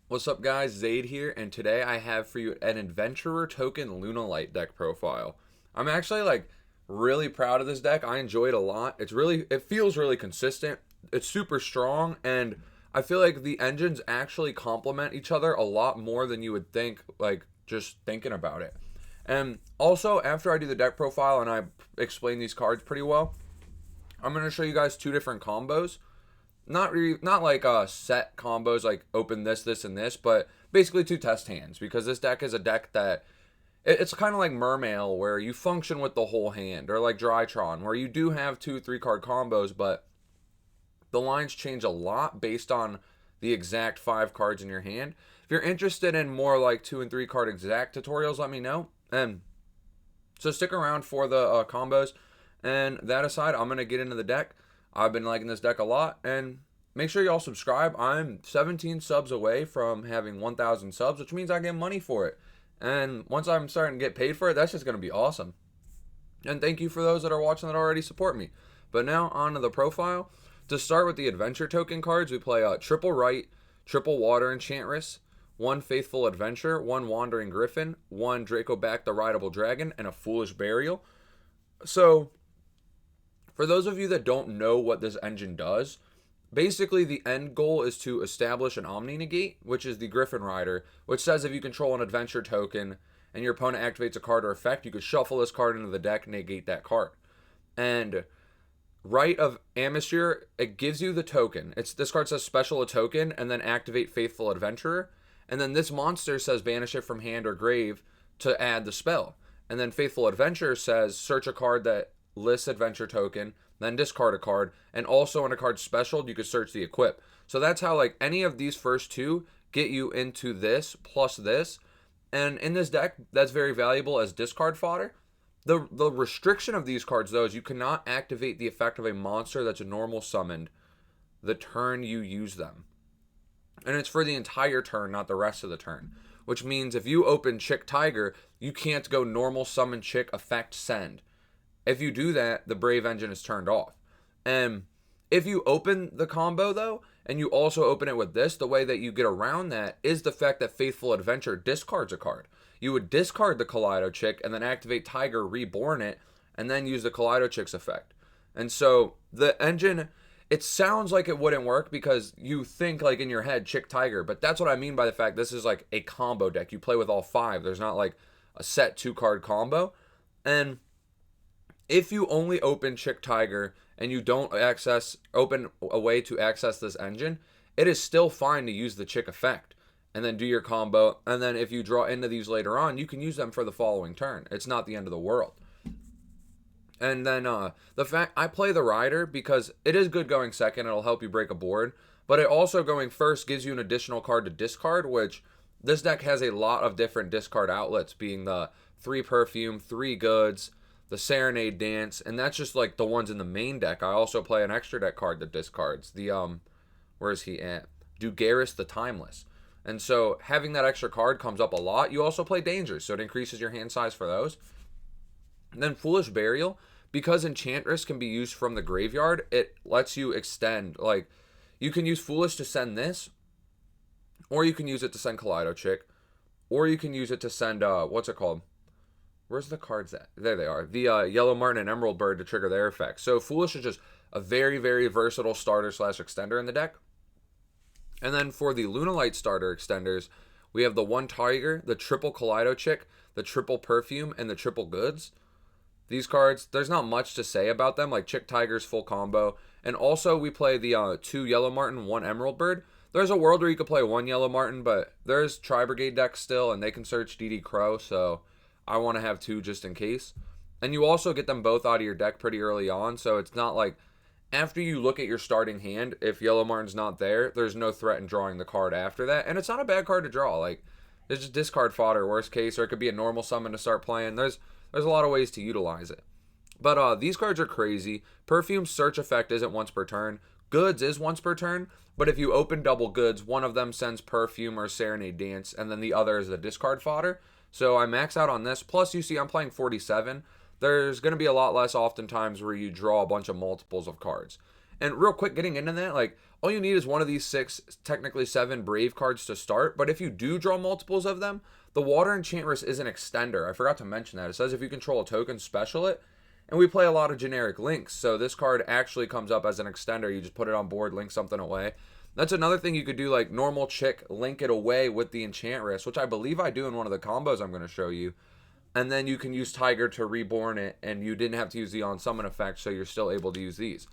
What's up, guys? Zaid here, and today I have for you an Adventurer Token LunaLight deck profile. I'm actually really proud of this deck. I enjoy it a lot. It feels really consistent. It's super strong, and I feel like the engines actually complement each other a lot more than you would think, like just thinking about it. And also, after I do the deck profile and I explain these cards pretty well, I'm going to show you guys two different combos, not like set combos like open this and this, but basically two test hands, because this deck is a deck that it's kind of like Mermail, where you function with the whole hand, or like Drytron, where you do have 2 3 card combos, but the lines change a lot based on the exact 5 cards in your hand. If you're interested in more like 2 and 3 card exact tutorials, let me know. And so stick around for the combos. And that aside, I'm going to get into the deck. I've been liking this deck a lot. And make sure y'all subscribe. I'm 17 subs away from having 1,000 subs, which means I get money for it. And once I'm starting to get paid for it, that's just going to be awesome. And thank you for those that are watching that already support me. But now on to the profile. To start with the adventure token cards, we play triple right, triple water enchantress, 1 faithful adventure, 1 wandering griffin, 1 Dracoback the rideable dragon, and a foolish burial. So for those of you that don't know what this engine does, basically the end goal is to establish an Omni Negate, which is the Griffin Rider, which says if you control an adventure token and your opponent activates a card or effect, you could shuffle this card into the deck and negate that card. And Rite of Amisure, it gives you the token. This card says special a token and then activate Faithful Adventurer. And then this monster says banish it from hand or grave to add the spell. And then Faithful Adventurer says search a card that lists adventure token, then discard a card, and also when a card's special, you could search the equip. So that's how like any of these first two get you into this plus this. And in this deck, that's very valuable as discard fodder. The restriction of these cards, though, is you cannot activate the effect of a monster that's a normal summoned the turn you use them. And it's for the entire turn, not the rest of the turn. Which means if you open Chick Tiger, you can't go normal summon Chick effect send. If you do that, the Brave Engine is turned off. And if you open the combo, though, and you also open it with this, the way that you get around that is the fact that Faithful Adventure discards a card. You would discard the Kaleido Chick and then activate Tiger, reborn it, and then use the Kaleido Chick's effect. And so the engine, it sounds like it wouldn't work because you think like in your head Chick Tiger, but that's what I mean by the fact this is like a combo deck. You play with all 5. There's not like a set 2 card combo. And if you only open Chick Tiger and you don't open a way to access this engine, it is still fine to use the Chick effect and then do your combo. And then if you draw into these later on, you can use them for the following turn. It's not the end of the world. And then the fact I play the Rider because it is good going second. It'll help you break a board. But it also going first gives you an additional card to discard, which this deck has a lot of different discard outlets, being the 3 perfume, 3 goods, the Serenade Dance, and that's just like the ones in the main deck. I also play an extra deck card that discards. Where is he at? Dugaris the Timeless. And so having that extra card comes up a lot. You also play Dangers, so it increases your hand size for those. And then Foolish Burial, because Enchantress can be used from the graveyard, it lets you extend. Like, you can use Foolish to send this, or you can use it to send Kaleido Chick, or you can use it to send, what's it called? Where's the cards at? There they are. The Yellow Martin and Emerald Bird to trigger their effects. So Foolish is just a very, very versatile starter / extender in the deck. And then for the LunaLight starter extenders, we have the 1 Tiger, the triple Kaleido Chick, the triple Perfume, and the triple Goods. These cards, there's not much to say about them, like Chick Tiger's full combo. And also we play the 2 Yellow Martin, 1 Emerald Bird. There's a world where you could play 1 Yellow Martin, but there's Tri-Brigade decks still, and they can search DD Crow, so I want to have 2 just in case. And you also get them both out of your deck pretty early on, so it's not like after you look at your starting hand, if Yellow Martin's not there, there's no threat in drawing the card after that. And it's not a bad card to draw. Like, it's just discard fodder, worst case, or it could be a normal summon to start playing. There's a lot of ways to utilize it. But these cards are crazy. Perfume's search effect isn't once per turn. Goods is once per turn, but if you open double goods, one of them sends Perfume or Serenade Dance, and then the other is the discard fodder. So I max out on this. Plus, you see I'm playing 47. There's going to be a lot less oftentimes where you draw a bunch of multiples of cards. And real quick, getting into that, like, all you need is one of these 6, technically 7 Brave cards to start. But if you do draw multiples of them, the Water Enchantress is an extender. I forgot to mention that. It says if you control a token, special it. And we play a lot of generic links, so this card actually comes up as an extender. You just put it on board, link something away. That's another thing you could do, like normal chick, link it away with the Enchantress, which I believe I do in one of the combos I'm going to show you. And then you can use Tiger to reborn it, and you didn't have to use the on summon effect, so you're still able to use these.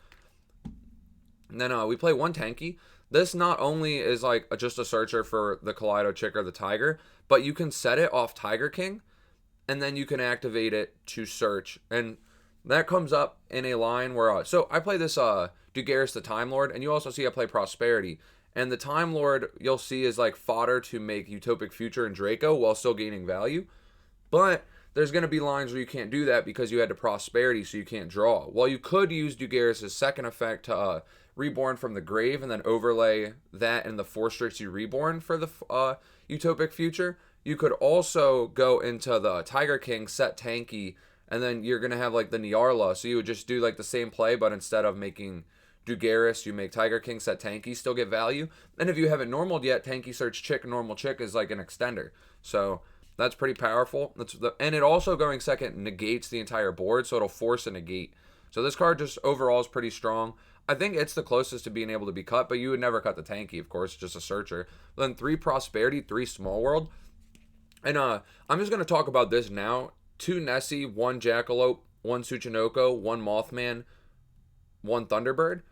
And then we play 1 tanky. This not only is like just a searcher for the Kaleido chick or the Tiger, but you can set it off Tiger King, and then you can activate it to search. And that comes up in a line where, so I play this Dugaris the Time Lord, and you also see I play Prosperity. And the Time Lord, you'll see, is like fodder to make Utopic Future and Draco while still gaining value. But there's going to be lines where you can't do that because you had to Prosperity, so you can't draw. Well, you could use Dugaris' second effect to reborn from the grave and then overlay that in the 4 Strix you reborn for the Utopic Future. You could also go into the Tiger King, set tanky, and then you're going to have like the Nyarla. So you would just do like the same play, but instead of making Dugaris, you make Tiger King, set tanky, still get value. And if you haven't normaled yet, tanky search chick, normal chick is like an extender. So that's pretty powerful. And it also, going second, negates the entire board, so it'll force a negate. So this card just overall is pretty strong. I think it's the closest to being able to be cut, but you would never cut the tanky, of course, just a searcher. Then 3 Prosperity, 3 Small World. And I'm just going to talk about this now. 2 Nessie, 1 Jackalope, 1 Tsuchinoko, 1 Mothman, 1 Thunderbird.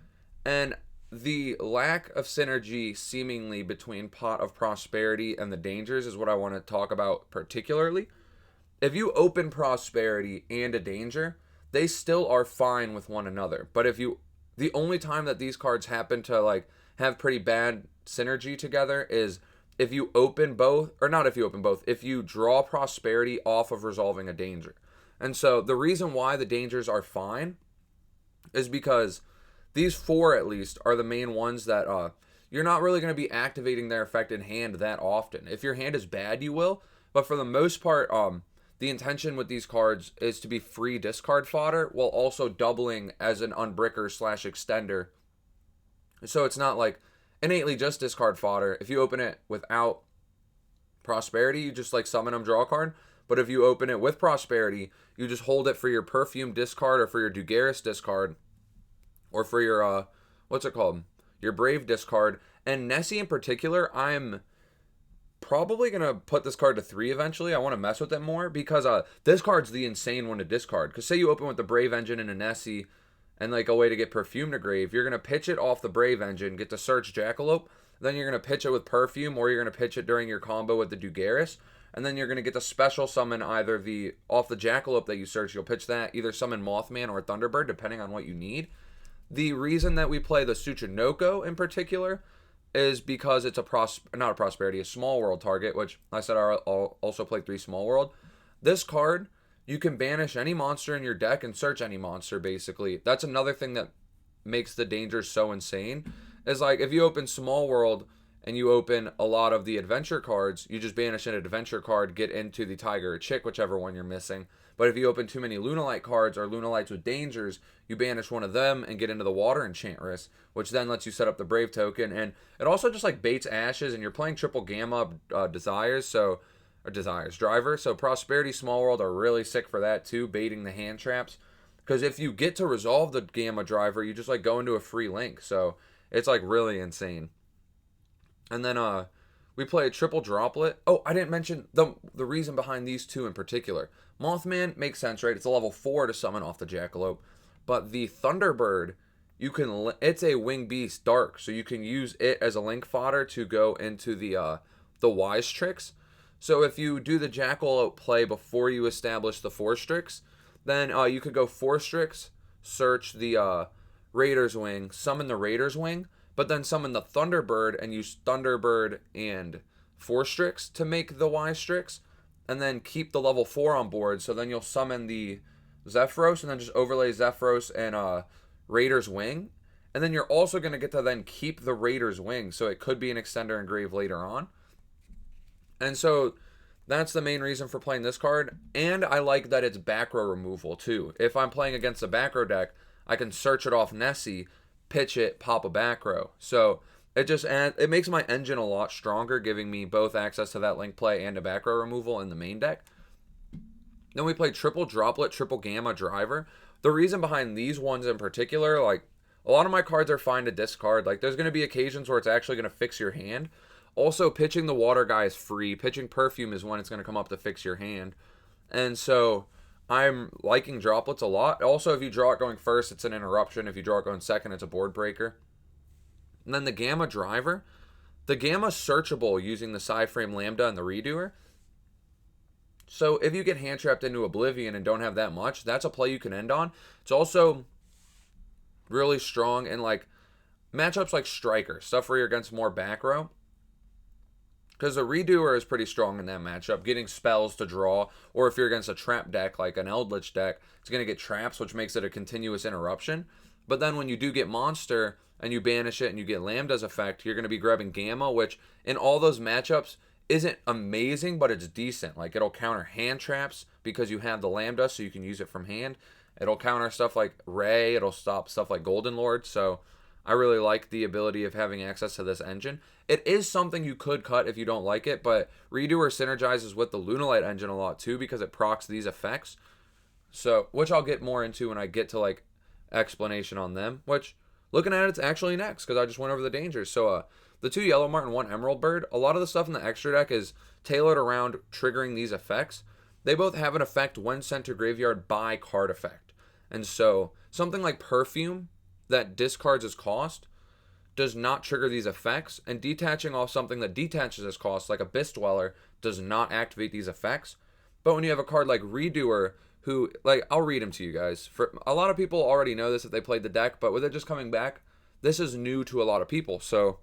And the lack of synergy seemingly between Pot of Prosperity and the Dangers is what I want to talk about particularly. If you open Prosperity and a Danger, they still are fine with one another. But the only time that these cards happen to like have pretty bad synergy together is if you open both, or not if you open both, if you draw Prosperity off of resolving a Danger. And so the reason why the Dangers are fine is because these 4 at least are the main ones that you're not really going to be activating their effect in hand that often. If your hand is bad, you will. But for the most part, the intention with these cards is to be free discard fodder while also doubling as an unbricker / extender. So it's not like innately just discard fodder. If you open it without Prosperity, you just like summon them, draw a card. But if you open it with Prosperity, you just hold it for your Perfume discard or for your Dugaris discard or for your, what's it called? Your Brave discard. And Nessie in particular, I'm probably going to put this card to 3 eventually. I want to mess with it more because this card's the insane one to discard. Because say you open with the Brave Engine and a Nessie and like a way to get Perfume to grave, you're going to pitch it off the Brave Engine, get to search Jackalope, then you're going to pitch it with Perfume, or you're going to pitch it during your combo with the Dugaris, and then you're going to get to special summon either off the Jackalope that you search, you'll pitch that, either summon Mothman or Thunderbird, depending on what you need. The reason that we play the Tsuchinoko in particular is because it's not a Prosperity, a Small World target, which I said I'll also play 3 Small World. This card, you can banish any monster in your deck and search any monster, basically. That's another thing that makes the Dangers so insane, is like if you open Small World and you open a lot of the adventure cards, you just banish an adventure card, get into the Tiger or Chick, whichever one you're missing. But if you open too many LunaLight cards or LunaLights with Dangers, you banish one of them and get into the Water Enchantress, which then lets you set up the Brave token. And it also just like baits Ashes, and you're playing triple Gamma Desires, Driver. So Prosperity, Small World are really sick for that too, baiting the hand traps. Because if you get to resolve the Gamma Driver, you just like go into a free link. So it's like really insane. And then we play a triple Droplet. Oh, I didn't mention the reason behind these 2 in particular. Mothman makes sense, right? It's a level 4 to summon off the Jackalope. But the Thunderbird, it's a Wing Beast Dark, so you can use it as a link fodder to go into the Wise Tricks. So if you do the Jackalope play before you establish the 4 Strix, then you could go 4 Strix, search the Raider's Wing, summon the Raider's Wing, but then summon the Thunderbird and use Thunderbird and 4 Strix to make the Y Strix, and then keep the level 4 on board. So then you'll summon the Zephyros and then just overlay Zephyros and Raider's Wing. And then you're also going to get to then keep the Raider's Wing, so it could be an extender engrave later on. And so that's the main reason for playing this card. And I like that it's back row removal too. If I'm playing against a back row deck, I can search it off Nessie, pitch it, pop a back row. So it makes my engine a lot stronger, giving me both access to that link play and a back row removal in the main deck. Then we played triple droplet, triple gamma driver. The reason behind these ones in particular, like a lot of my cards are fine to discard. Like there's going to be occasions where it's actually going to fix your hand. Also, pitching the water guy is free. Pitching perfume is when it's going to come up to fix your hand. And so I'm liking droplets a lot. Also, if you draw it going first, it's an interruption. If you draw it going second, it's a board breaker. And then the gamma driver. The gamma's searchable using the Scythe frame lambda and the redoer. So if you get hand trapped into oblivion and don't have that much, that's a play you can end on. It's also really strong in like matchups like striker, stuff where you're against more back row. Because the redoer is pretty strong in that matchup, getting spells to draw, or if you're against a trap deck like an Eldritch deck, it's going to get traps, which makes it a continuous interruption. But then when you do get monster and you banish it and you get Lambda's effect, you're going to be grabbing Gamma, which in all those matchups isn't amazing, but it's decent. Like it'll counter hand traps because you have the Lambda, so you can use it from hand. It'll counter stuff like Ray, it'll stop stuff like Golden Lord, so I really like the ability of having access to this engine. It is something you could cut if you don't like it, but Redoer synergizes with the LunaLight engine a lot too because it procs these effects. So, which I'll get more into when I get to like explanation on them, which looking at it's actually next because I just went over the dangers. So, the 2 Yellow Martin, 1 Emerald Bird, a lot of the stuff in the extra deck is tailored around triggering these effects. They both have an effect when sent to graveyard by card effect. And so, something like Perfume that discards its cost does not trigger these effects, and detaching off something that detaches its cost, like Abyss Dweller, does not activate these effects. But when you have a card like Redoer, who, like, I'll read them to you guys. For a lot of people already know this if they played the deck, but with it just coming back, this is new to a lot of people. So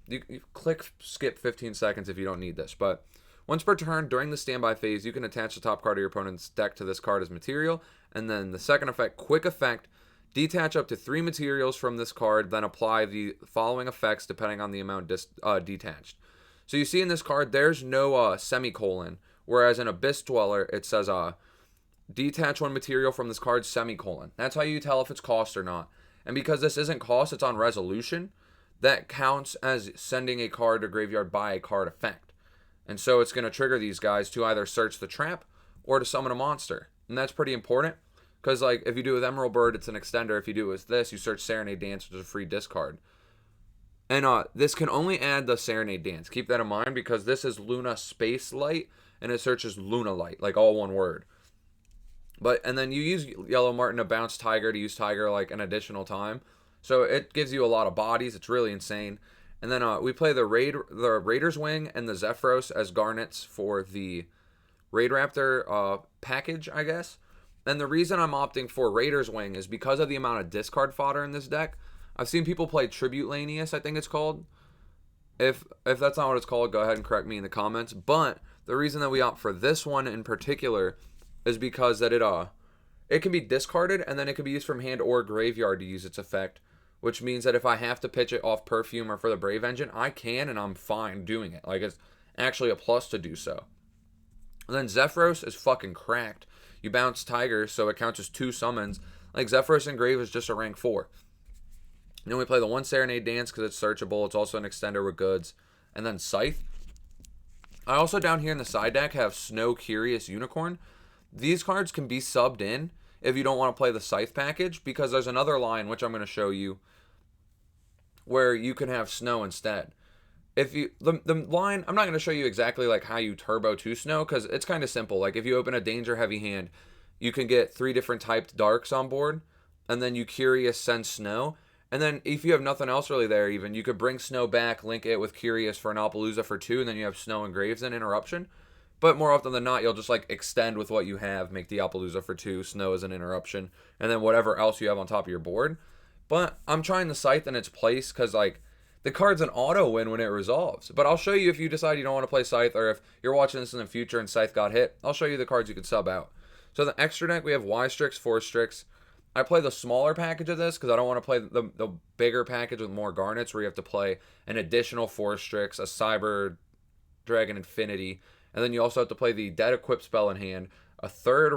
you click skip 15 seconds if you don't need this. But once per turn, during the standby phase, you can attach the top card of your opponent's deck to this card as material. And then the second effect, quick effect, detach up to 3 materials from this card, then apply the following effects depending on the amount detached. So you see in this card, there's no semicolon, whereas in Abyss Dweller, it says detach 1 material from this card, semicolon. That's how you tell if it's cost or not. And because this isn't cost, it's on resolution, that counts as sending a card to graveyard by a card effect. And so it's going to trigger these guys to either search the trap or to summon a monster. And that's pretty important. Because, like, if you do it with Emerald Bird, it's an extender. If you do it with this, you search Serenade Dance, which is a free discard. And this can only add the Serenade Dance. Keep that in mind, because this is Luna Space Light, and it searches LunaLight, like all one word. And then you use Yellow Martin to bounce Tiger to use Tiger, like, an additional time. So it gives you a lot of bodies. It's really insane. And then we play the Raider's Wing and the Zephyros as garnets for the Raid Raptor package, I guess. And the reason I'm opting for Raider's Wing is because of the amount of discard fodder in this deck. I've seen people play Tribute Lanius, I think it's called. If that's not what it's called, go ahead and correct me in the comments. But the reason that we opt for this one in particular is because that it can be discarded and then it can be used from hand or graveyard to use its effect. Which means that if I have to pitch it off Perfume or for the Brave Engine, I can and I'm fine doing it. Like, it's actually a plus to do so. And then Zephyros is fucking cracked. You bounce Tiger, so it counts as 2 summons. Like, Zephyros Engrave is just a rank 4. And then we play the 1 Serenade Dance because it's searchable. It's also an extender with goods. And then Scythe. I also down here in the side deck have Snow Curious Unicorn. These cards can be subbed in if you don't want to play the Scythe package, because there's another line, which I'm going to show you, where you can have Snow instead. If you the line, I'm not going to show you exactly like how you turbo to Snow, because it's kind of simple. Like, if you open a danger heavy hand, you can get 3 different typed darks on board, and then you Curious send Snow, and then if you have nothing else really there, even you could bring Snow back, link it with Curious for an Appaloosa for 2, and then you have Snow and Graves and Interruption. But more often than not, you'll just like extend with what you have, make the Appaloosa for 2, Snow as an interruption, and then whatever else you have on top of your board. But I'm trying the Scythe in its place because, like, the card's an auto win when it resolves. But I'll show you if you decide you don't want to play Scythe, or if you're watching this in the future and Scythe got hit, I'll show you the cards you could sub out. So the extra deck, we have Y-Strix, Force Strix. I play the smaller package of this because I don't want to play the bigger package with more garnets where you have to play an additional Force Strix, a Cyber Dragon Infinity, and then you also have to play the Dead Equip spell in hand, a third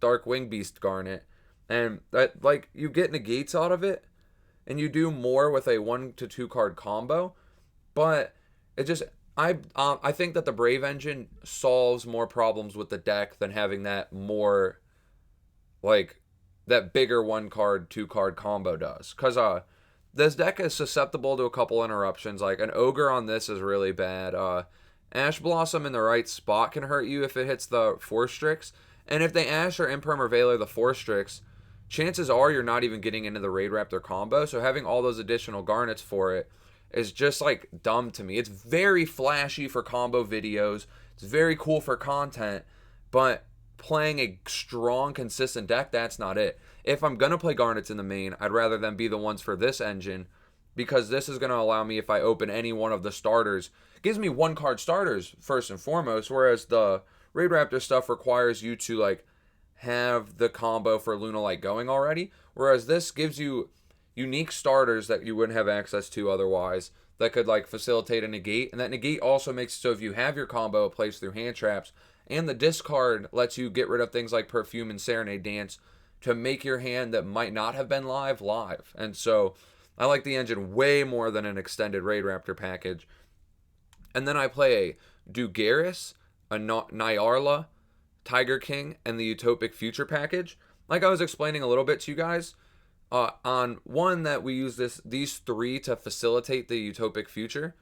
Dark Wing Beast Garnet, and that, like, you get negates out of it, and you do more with a 1 to 2 card combo. But it just I think that the Brave engine solves more problems with the deck than having that more like that bigger 1 card 2 card combo does. Cause this deck is susceptible to a couple interruptions. Like an ogre on this is really bad. Ash Blossom in the right spot can hurt you if it hits the Force Strix. And if they Ash or Imperm or Valor the Force Strix, chances are you're not even getting into the Raid Raptor combo. So having all those additional garnets for it is just like dumb to me. It's very flashy for combo videos. It's very cool for content, but playing a strong, consistent deck, that's not it. If I'm gonna play garnets in the main, I'd rather them be the ones for this engine, because this is gonna allow me, if I open any one of the starters, it gives me 1 card starters first and foremost, whereas the Raid Raptor stuff requires you to like have the combo for LunaLight going already, whereas this gives you unique starters that you wouldn't have access to otherwise, that could like facilitate a negate. And that negate also makes it so if you have your combo, it plays through hand traps, and the discard lets you get rid of things like Perfume and Serenade Dance to make your hand that might not have been live. And so I like the engine way more than an extended Raid Raptor package. And then I play a Dugaris, a Nyarla, Tiger King, and the Utopic Future package. Like I was explaining a little bit to you guys, on one that we use these 3 to facilitate the Utopic Future.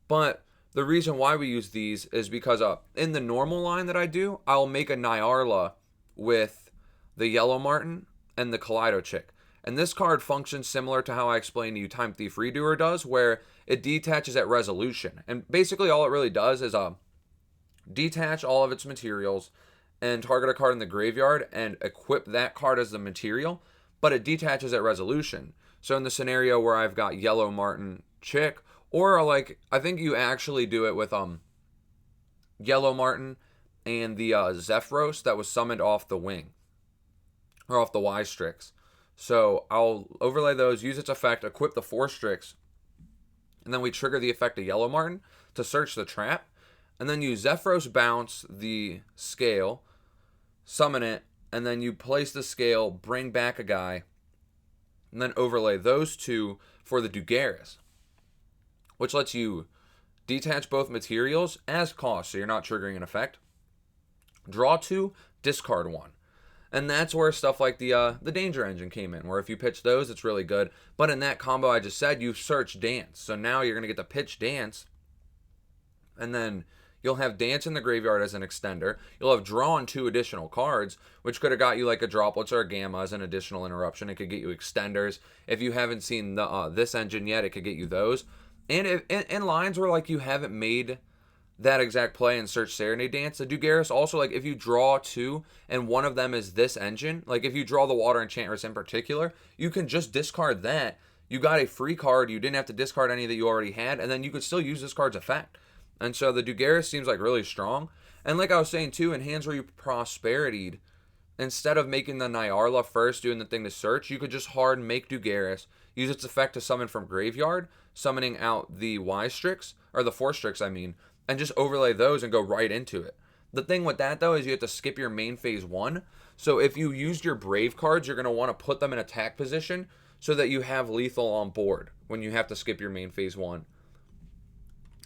But the reason why we use these is because in the normal line that I do, I'll make a Nyarla with the Yellow Martin and the Kaleido Chick. And this card functions similar to how I explained to you Time Thief Redoer does, where it detaches at resolution. And basically all it really does is detach all of its materials and target a card in the graveyard and equip that card as the material, but it detaches at resolution. So in the scenario where I've got Yellow Martin Chick, or like I think you actually do it with Yellow Martin and the Zephyros that was summoned off the wing, or off the Y Strix. So I'll overlay those, use its effect, equip the 4 Strix, and then we trigger the effect of Yellow Martin to search the trap, and then you Zephyros bounce the scale, summon it, and then you place the scale, bring back a guy, and then overlay those 2 for the Dugaris, which lets you detach both materials as cost, so you're not triggering an effect. Draw 2, discard 1. And that's where stuff like the Danger Engine came in, where if you pitch those, it's really good. But in that combo I just said, you search Dance. So now you're going to get to pitch Dance, and then you'll have Dance in the graveyard as an extender. You'll have drawn 2 additional cards, which could have got you like a Droplets or a Gamma as an additional interruption. It could get you extenders. If you haven't seen this engine yet, it could get you those. And if, in lines where like you haven't made that exact play and search Serenade Dance, the Dugaris also, like if you draw 2 and one of them is this engine, like if you draw the Water Enchantress in particular, you can just discard that. You got a free card, you didn't have to discard any that you already had, and then you could still use this card's effect. And so the Dugaris seems like really strong. And like I was saying too, in hands where you Prosperitied, instead of making the Nyarla first, doing the thing to search, you could just hard make Dugaris, use its effect to summon from graveyard, summoning out the Y Strix, or the 4 Strix I mean, and just overlay those and go right into it. The thing with that though is you have to skip your main phase 1. So if you used your Brave cards, you're going to want to put them in attack position so that you have lethal on board when you have to skip your main phase 1.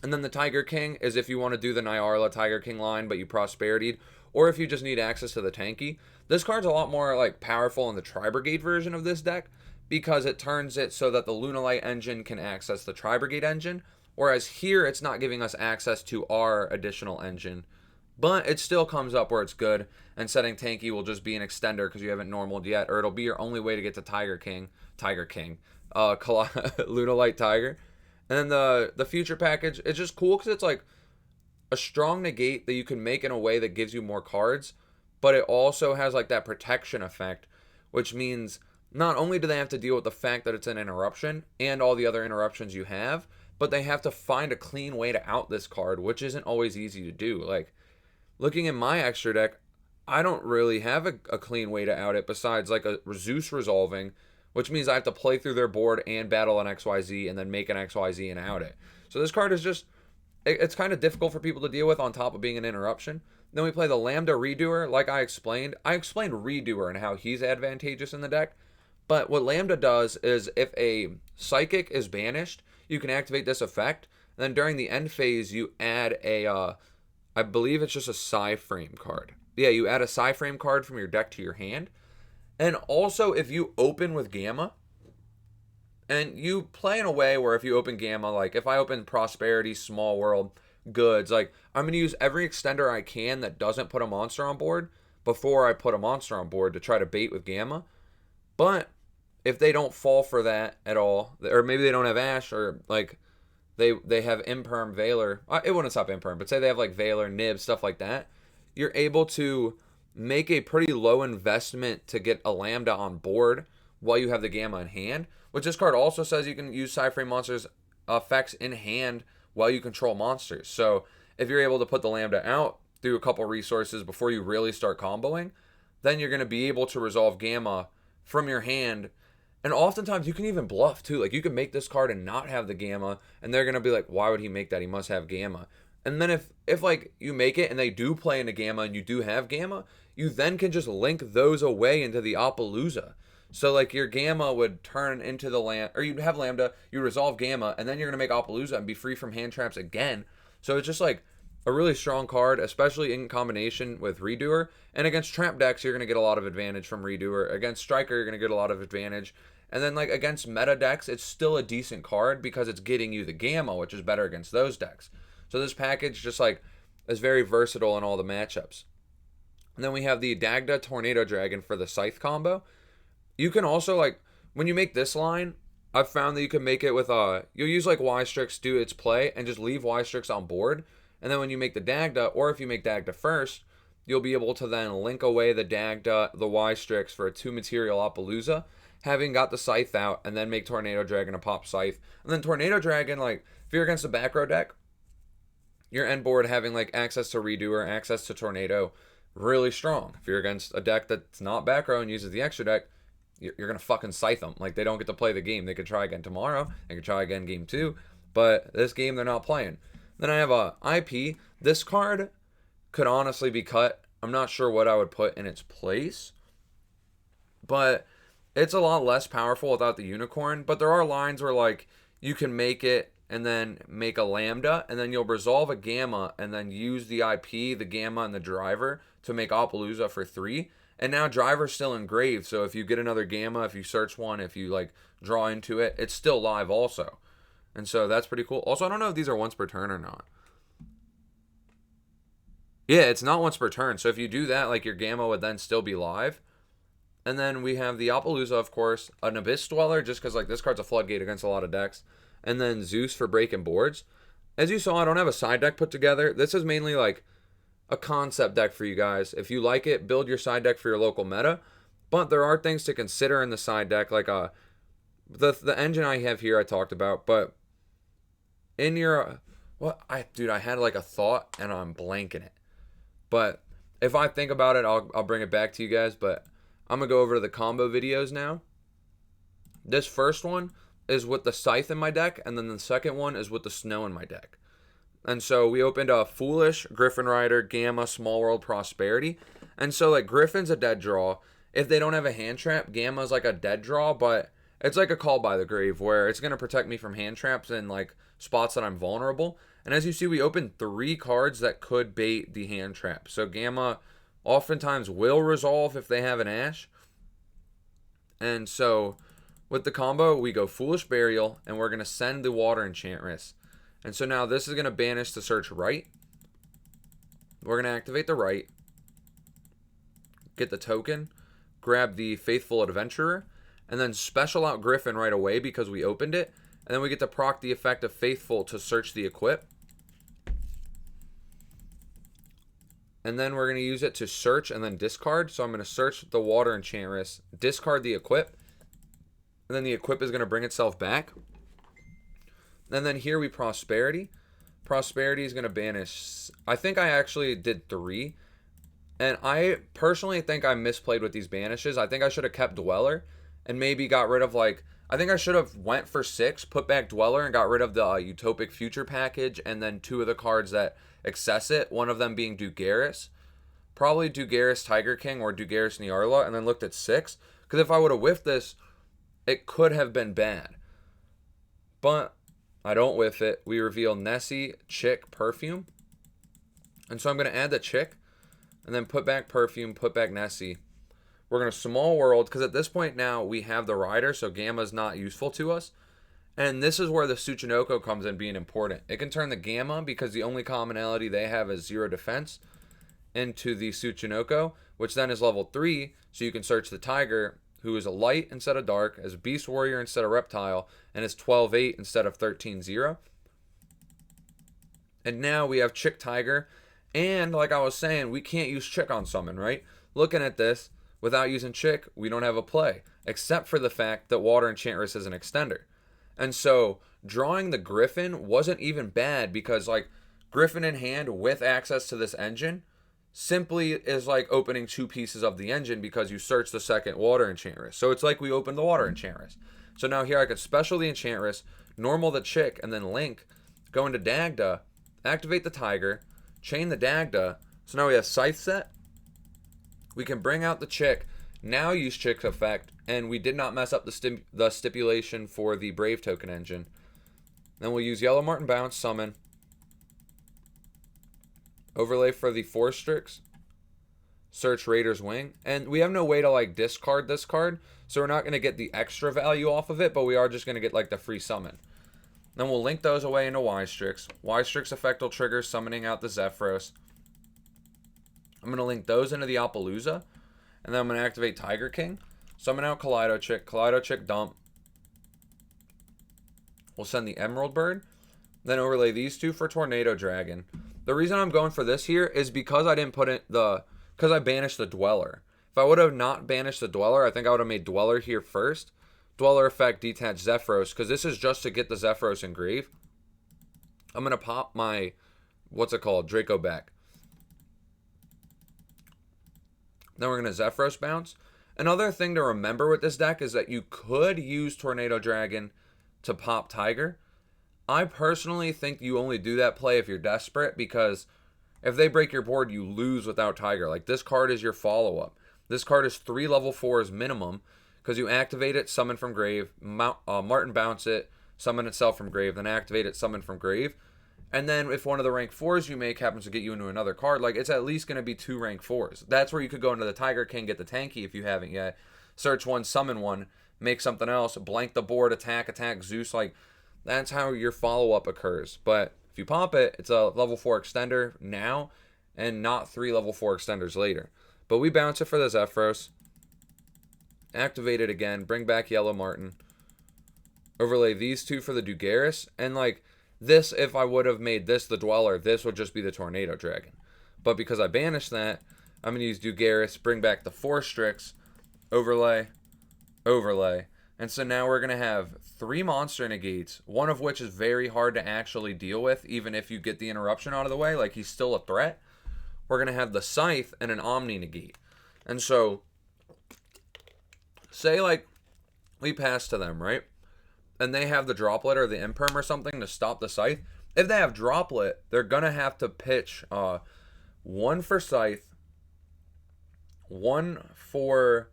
And then the Tiger King is if you want to do the Nyarla Tiger King line, but you Prosperitied, or if you just need access to the tanky. This card's a lot more like powerful in the Tri-Brigade version of this deck, because it turns it so that the LunaLight engine can access the Tri-Brigade engine, whereas here it's not giving us access to our additional engine. But it still comes up where it's good, and setting tanky will just be an extender because you haven't normaled yet, or it'll be your only way to get to LunaLight Tiger. And then the future package, it's just cool because it's like a strong negate that you can make in a way that gives you more cards, but it also has like that protection effect, which means not only do they have to deal with the fact that it's an interruption and all the other interruptions you have, but they have to find a clean way to out this card, which isn't always easy to do. Like, looking in my extra deck, I don't really have a clean way to out it besides like a Zeus resolving, which means I have to play through their board and battle an XYZ and then make an XYZ and out it. So this card is just, it's kind of difficult for people to deal with on top of being an interruption. Then we play the Lambda Redoer, like I explained. I explained Redoer and how he's advantageous in the deck, But what Lambda does is if a Psychic is banished, you can activate this effect. And then during the end phase, you add I believe it's just a Scythe frame card. Yeah, you add a Scythe frame card from your deck to your hand. And also, if you open with Gamma, and you play in a way where if you open Gamma, like if I open Prosperity, Small World, Goods, like I'm going to use every extender I can that doesn't put a monster on board before I put a monster on board to try to bait with Gamma. But if they don't fall for that at all, or maybe they don't have Ash, or like they have Imperm, Veiler, it wouldn't stop Imperm, but say they have like Veiler, Nib, stuff like that, you're able to make a pretty low investment to get a Lambda on board while you have the Gamma in hand, which this card also says you can use Scythe Frame monsters effects in hand while you control monsters. So if you're able to put the Lambda out through a couple resources before you really start comboing, then you're going to be able to resolve Gamma from your hand. And oftentimes you can even bluff too. Like you can make this card and not have the Gamma, and they're going to be like, why would he make that? He must have Gamma. And then if like you make it and they do play into Gamma and you do have Gamma, you then can just link those away into the Appaloosa. So like your Gamma would turn into the land, or you'd have Lambda, you resolve Gamma, and then you're gonna make Appaloosa and be free from hand traps again. So it's just like a really strong card, especially in combination with Redoer. And against trap decks, you're gonna get a lot of advantage from Redoer. Against Striker, you're gonna get a lot of advantage. And then like against meta decks, it's still a decent card because it's getting you the Gamma, which is better against those decks. So this package just like is very versatile in all the matchups. And then we have the Dagda Tornado Dragon for the Scythe combo. You can also, like, when you make this line, I've found that you can make it with, you'll use, like, Y-Strix, do its play, and just leave Y-Strix on board. And then when you make the Dagda, or if you make Dagda first, you'll be able to then link away the Dagda, the Y-Strix for a 2-material Appaloosa, having got the Scythe out, and then make Tornado Dragon a pop Scythe. And then Tornado Dragon, like, if you're against a back row deck, your end board having, like, access to Redoer, access to Tornado, really strong. If you're against a deck that's not back row and uses the extra deck, you're going to fucking Scythe them. Like, they don't get to play the game. They could try again tomorrow. They could try again game 2. But this game, they're not playing. Then I have a IP. This card could honestly be cut. I'm not sure what I would put in its place. But it's a lot less powerful without the unicorn. But there are lines where, like, you can make it and then make a Lambda. And then you'll resolve a Gamma and then use the IP, the Gamma, and the driver to make Appaloosa for 3. And now Driver's still engraved, so if you get another Gamma, if you search one, if you like draw into it, it's still live also. And so that's pretty cool. Also, I don't know if these are once per turn or not. Yeah, it's not once per turn. So if you do that, like your Gamma would then still be live. And then we have the Appaloosa, of course, an Abyss Dweller, just because like this card's a floodgate against a lot of decks. And then Zeus for breaking boards. As you saw, I don't have a side deck put together. This is mainly like a concept deck for you guys. If you like it, build your side deck for your local meta. But there are things to consider in the side deck, like the engine I have here I talked about. But in your I had like a thought and I'm blanking it. But if I think about it, I'll bring it back to you guys. But I'm gonna go over to the combo videos now. This first one is with the Scythe in my deck, and then the second one is with the Snow in my deck. And so we opened a Foolish, Griffin Rider, Gamma, Small World, Prosperity. And so, like, Griffin's a dead draw. If they don't have a hand trap, Gamma's like a dead draw, but it's like a Call by the Grave where it's going to protect me from hand traps in, like, spots that I'm vulnerable. And as you see, we opened 3 cards that could bait the hand trap. So Gamma oftentimes will resolve if they have an Ash. And so with the combo, we go Foolish Burial, and we're going to send the Water Enchantress. And so now this is going to banish the search right. We're going to activate the right. Get the token. Grab the Faithful Adventurer. And then special out Griffin right away because we opened it. And then we get to proc the effect of Faithful to search the equip. And then we're going to use it to search and then discard. So I'm going to search the Water Enchantress. Discard the equip. And then the equip is going to bring itself back. And then here we Prosperity. Prosperity is going to banish. I think I actually did 3. And I personally think I misplayed with these banishes. I think I should have kept Dweller and maybe got rid of like, I think I should have went for 6, put back Dweller and got rid of the Utopic Future package and then 2 of the cards that access it. One of them being Dugaris. Probably Dugaris Tiger King or Dugaris Nyarla, and then looked at 6. Because if I would have whiffed this, it could have been bad. But I don't whiff it. We reveal Nessie, Chick, Perfume. And so I'm going to add the Chick, and then put back Perfume, put back Nessie. We're going to Small World, because at this point now we have the Rider, so Gamma's not useful to us. And this is where the Tsuchinoko comes in being important. It can turn the Gamma, because the only commonality they have is 0 defense, into the Tsuchinoko, which then is level 3, so you can search the Tiger, who is a light instead of dark, as Beast Warrior instead of Reptile, and is 12-8 instead of 13-0. And now we have Chick Tiger, and like I was saying, we can't use Chick on summon, right? Looking at this, without using Chick, we don't have a play, except for the fact that Water Enchantress is an extender. And so drawing the Griffin wasn't even bad, because like Griffin in hand with access to this engine simply is like opening 2 pieces of the engine, because you search the second Water Enchantress. So it's like we opened the Water Enchantress. So now here I could special the Enchantress, normal the Chick, and then Link, go into Dagda, activate the Tiger, chain the Dagda. So now we have Scythe set. We can bring out the Chick, now use Chick's effect, and we did not mess up the stipulation for the Brave token engine. Then we'll use Yellow Martin Bounce, summon, overlay for the Force Strix, search Raider's Wing, and we have no way to like discard this card, so we're not going to get the extra value off of it, but we are just going to get like the free summon. Then we'll link those away into Y-Strix. Y-Strix effect will trigger summoning out the Zephyros. I'm going to link those into the Appaloosa, and then I'm going to activate Tiger King, summon out Kaleido Chick dump. We'll send the Emerald Bird, then overlay these 2 for Tornado Dragon. The reason I'm going for this here is because I didn't put in because I banished the Dweller. If I would have not banished the Dweller, I think I would have made Dweller here first. Dweller effect, detach Zephyros, because this is just to get the Zephyros engraved. I'm going to pop my, Draco back. Then we're going to Zephyros bounce. Another thing to remember with this deck is that you could use Tornado Dragon to pop Tiger. I personally think you only do that play if you're desperate, because if they break your board, you lose without Tiger. Like, this card is your follow-up. This card is 3 level 4s minimum, because you activate it, summon from grave, Martin bounce it, summon itself from grave, then activate it, summon from grave. And then if one of the rank 4s you make happens to get you into another card, like, it's at least going to be 2 rank 4s. That's where you could go into the Tiger King, get the tanky if you haven't yet. Search 1, summon 1, make something else, blank the board, attack Zeus. Like, that's how your follow-up occurs. But if you pop it, it's a level 4 extender now, and not 3 level 4 extenders later. But we bounce it for the Zephyros. Activate it again, bring back Yellow Martin, overlay these 2 for the Dugaris, and like this, if I would have made this the Dweller, this would just be the Tornado Dragon. But because I banished that, I'm going to use Dugaris, bring back the Force Strix, overlay, and so now we're going to have 3 monster negates, one of which is very hard to actually deal with, even if you get the interruption out of the way, like he's still a threat. We're going to have the Scythe and an Omni negate. And so say like we pass to them, right? And they have the Droplet or the Imperm or something to stop the Scythe. If they have Droplet, they're going to have to pitch 1 for Scythe, 1 for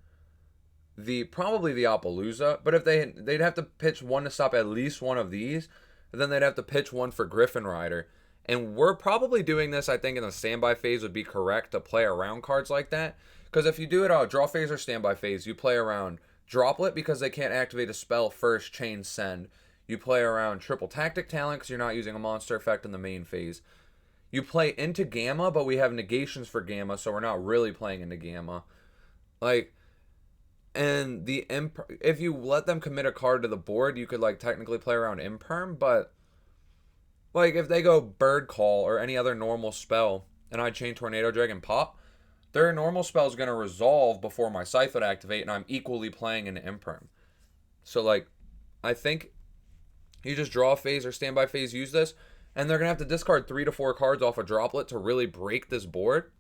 probably the Appaloosa, but if they'd have to pitch 1 to stop at least one of these, and then they'd have to pitch 1 for Griffin Rider. And we're probably doing this, I think, in the standby phase would be correct to play around cards like that. Because if you do it draw phase or standby phase, you play around Droplet because they can't activate a spell first, chain send. You play around Triple Tactic Talent because you're not using a monster effect in the main phase. You play into Gamma, but we have negations for Gamma, so we're not really playing into Gamma. Like, and if you let them commit a card to the board, you could like technically play around Imperm, but like if they go Bird Call or any other normal spell and I chain Tornado Dragon pop, their normal spell is going to resolve before my Scythe would activate, and I'm equally playing into Imperm. So like, I think you just draw phase or standby phase, use this, and they're going to have to discard 3 to 4 cards off a Droplet to really break this board.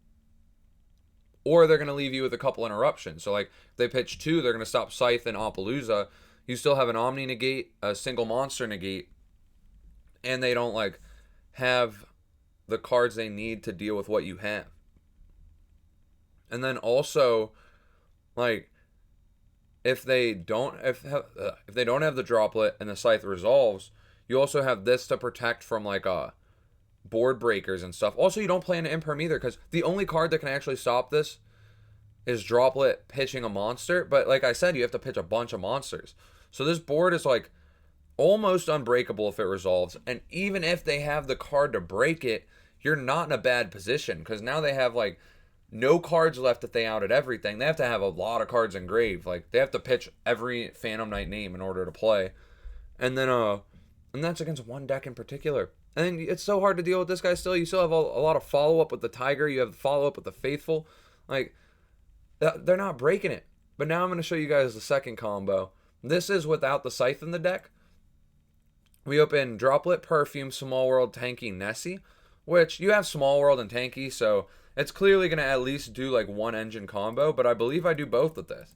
Or they're going to leave you with a couple interruptions. So like, if they pitch 2, they're going to stop Scythe and Appaloosa. You still have an Omni negate, a single monster negate, and they don't like have the cards they need to deal with what you have. And then also, like, if they don't if they don't have the droplet and the Scythe resolves, you also have this to protect from like board breakers and stuff. Also, you don't play an Imperm either, because the only card that can actually stop this is droplet pitching a monster. But like I said, you have to pitch a bunch of monsters. So this board is like almost unbreakable if it resolves. And even if they have the card to break it, you're not in a bad position, because now they have like no cards left if they outed everything. They have to have a lot of cards engraved. Like they have to pitch every Phantom Knight name in order to play. And then and that's against one deck in particular. And then it's so hard to deal with this guy still. You still have a lot of follow-up with the Tiger. You have follow-up with the Faithful. Like, they're not breaking it. But now I'm going to show you guys the second combo. This is without the Scythe in the deck. We open Droplet, Perfume, Small World, Tanky, Nessie. Which, you have Small World and Tanky, so it's clearly going to at least do like one engine combo. But I believe I do both with this.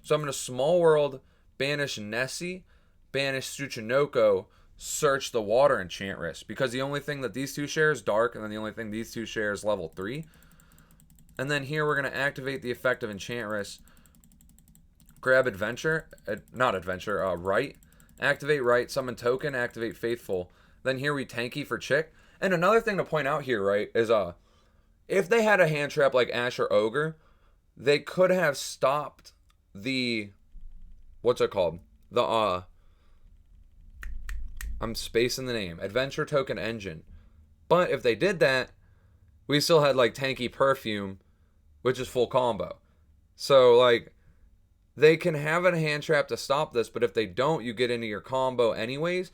So I'm going to Small World, banish Nessie, banish Tsuchinoko, search the Water Enchantress, because the only thing that these two share is Dark, and then the only thing these two share is level 3. And then here we're going to activate the effect of Enchantress, grab Adventure, Right, activate Right, summon Token, activate Faithful. Then here we Tanky for Chick. And another thing to point out here, right, is if they had a hand trap like Ash or Ogre, they could have stopped the, what's it called? I'm spacing the name. Adventure Token Engine. But if they did that, we still had like Tanky Perfume, which is full combo. So like, they can have a hand trap to stop this, but if they don't, you get into your combo anyways.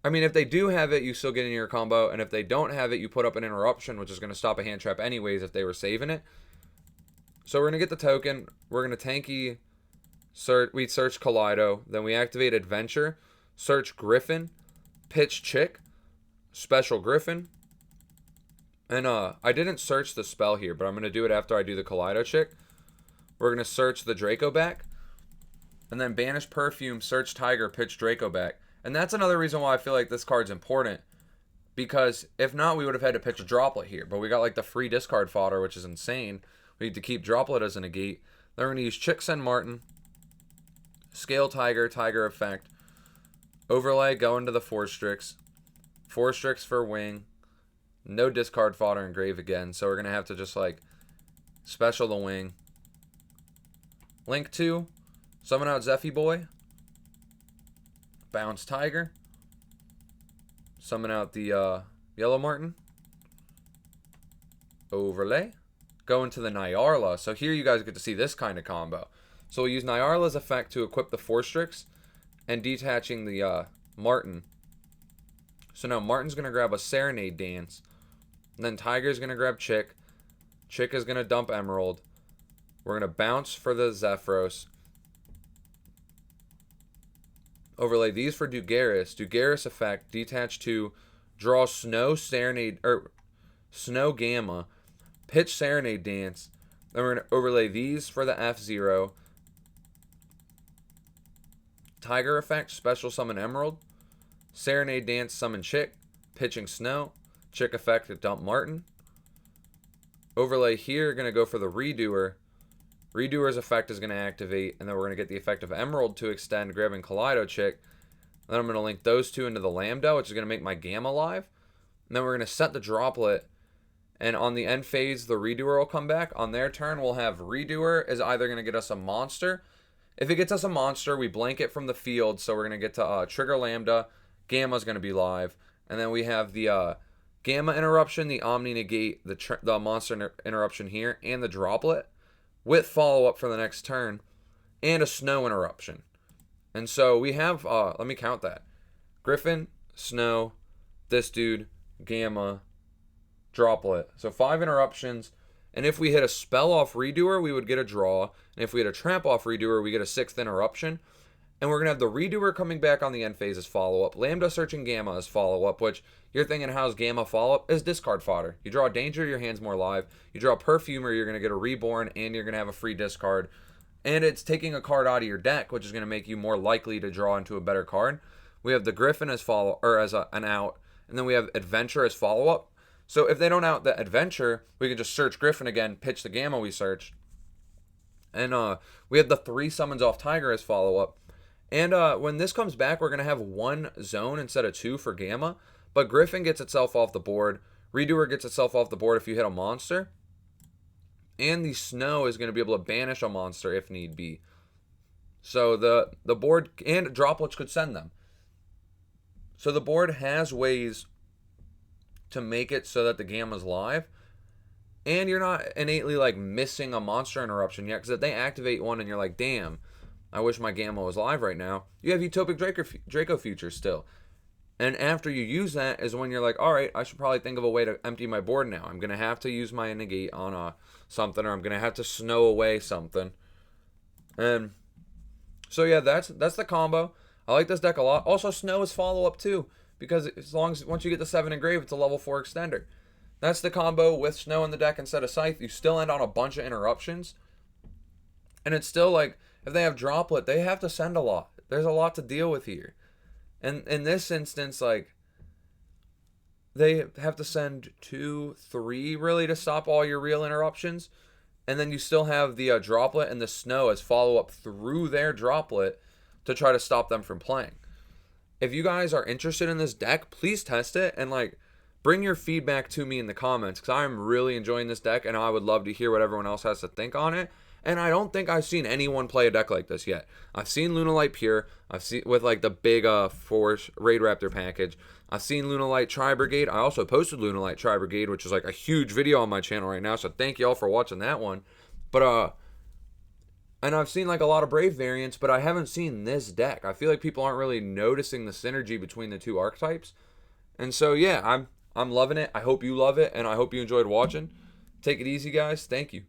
I mean, if they do have it, you still get into your combo, and if they don't have it, you put up an interruption, which is going to stop a hand trap anyways if they were saving it. So we're going to get the token. We're going to Tanky, we search Kaleido, then we activate Adventure, search Griffin, pitch Chick, special Griffin. And I didn't search the spell here, but I'm going to do it after I do the Kaleido Chick. We're going to search the Draco back, and then banish Perfume, search Tiger, pitch Draco back. And that's another reason why I feel like this card's important, because if not, we would have had to pitch a Droplet here. But we got like the free discard fodder, which is insane. We need to keep Droplet as a negate. Then we're going to use Chick, Send Martin, scale Tiger, Tiger effect, overlay, go into the Forstrix for wing, no discard fodder, engrave again. So we're going to have to just like special the wing. Link 2, summon out Zephy Boy, bounce Tiger, summon out the Yellow Martin, overlay, go into the Nyarla. So here you guys get to see this kind of combo. So we'll use Nyarla's effect to equip the Forstrix and detaching the Martin. So now Martin's going to grab a Serenade Dance, and then Tiger's going to grab Chick. Chick is going to dump Emerald. We're going to bounce for the Zephyros. Overlay these for Dugaris. Dugaris effect, detach to, draw Snow, Serenade, or Snow Gamma, pitch Serenade Dance. Then we're going to overlay these for the F0. Tiger effect, special summon Emerald. Serenade Dance, summon Chick, pitching Snow. Chick effect to dump Martin. Overlay here, going to go for the Redoer. Redoer's effect is going to activate, and then we're going to get the effect of Emerald to extend, grabbing Kaleido Chick. Then I'm going to link those two into the Lambda, which is going to make my Gamma live. And then we're going to set the Droplet, and on the end phase, the Redoer will come back. On their turn, we'll have Redoer is either going to get us a monster. If it gets us a monster, we blank it from the field, so we're going to get to trigger Lambda. Gamma's going to be live. And then we have the Gamma interruption, the Omni negate, the monster interruption here, and the Droplet, with follow-up for the next turn, and a Snow interruption. And so we have, let me count that. Griffin, Snow, this dude, Gamma, Droplet. So 5 interruptions, and if we hit a spell off Redoer, we would get a draw, and if we hit a trap off Redoer, we get a 6th interruption. And we're going to have the Redoer coming back on the end phase as follow-up. Lambda searching Gamma as follow-up, which you're thinking how's Gamma follow-up? Is discard fodder. You draw Danger, your hand's more live. You draw Perfumer, you're going to get a Reborn, and you're going to have a free discard. And it's taking a card out of your deck, which is going to make you more likely to draw into a better card. We have the Griffin as an out, and then we have Adventure as follow-up. So if they don't out the Adventure, we can just search Griffin again, pitch the Gamma we searched, And we have the 3 summons off Tiger as follow-up. And when this comes back, we're going to have 1 zone instead of 2 for Gamma. But Griffin gets itself off the board. Redoer gets itself off the board if you hit a monster. And the Snow is going to be able to banish a monster if need be. So the board, and droplets could send them. So the board has ways to make it so that the Gamma's live. And you're not innately like missing a monster interruption yet. Because if they activate one and you're like, damn, I wish my Gamma was live right now. You have Utopic Draco Future still. And after you use that is when you're like, all right, I should probably think of a way to empty my board now. I'm going to have to use my negate on something, or I'm going to have to snow away something. And so yeah, that's the combo. I like this deck a lot. Also, Snow is follow-up too, because once you get to 7 engrave, it's a level 4 extender. That's the combo with Snow in the deck instead of Scythe. You still end on a bunch of interruptions. And it's still like, if they have Droplet, they have to send a lot. There's a lot to deal with here. And in this instance, like, they have to send 2, 3 really to stop all your real interruptions. And then you still have the Droplet and the Snow as follow-up through their Droplet to try to stop them from playing. If you guys are interested in this deck, please test it and, like, bring your feedback to me in the comments, because I'm really enjoying this deck and I would love to hear what everyone else has to think on it. And I don't think I've seen anyone play a deck like this yet. I've seen LunaLight Pure. I've seen with like the big Force Raid Raptor package. I've seen LunaLight Tri-Brigade. I also posted LunaLight Tri-Brigade, which is like a huge video on my channel right now. So thank y'all for watching that one. But and I've seen like a lot of Brave variants, but I haven't seen this deck. I feel like people aren't really noticing the synergy between the 2 archetypes. And so yeah, I'm loving it. I hope you love it, and I hope you enjoyed watching. Take it easy, guys. Thank you.